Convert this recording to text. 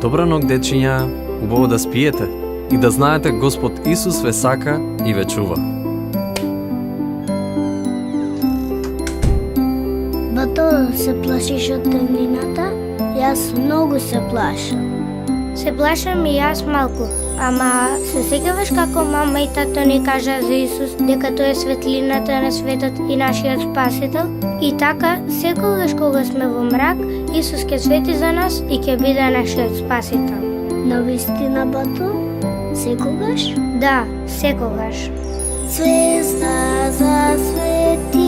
Добра ног, дечиња, убаво да спиете и да знаете Господ Исус ве сака и ве чува. Бато, се плашиш од темнината? Јас многу се плашам. Се плашам и јас малку, ама се сеќаваш како мама и тато ни кажа за Исус дека тој е светлината на светот и нашиот спасител? И така, секогаш кога сме во мрак, Исус ќе свети за нас и ќе биде нашиот спасител. Навистина, бато? Секогаш? Да, секогаш. Звезда засвети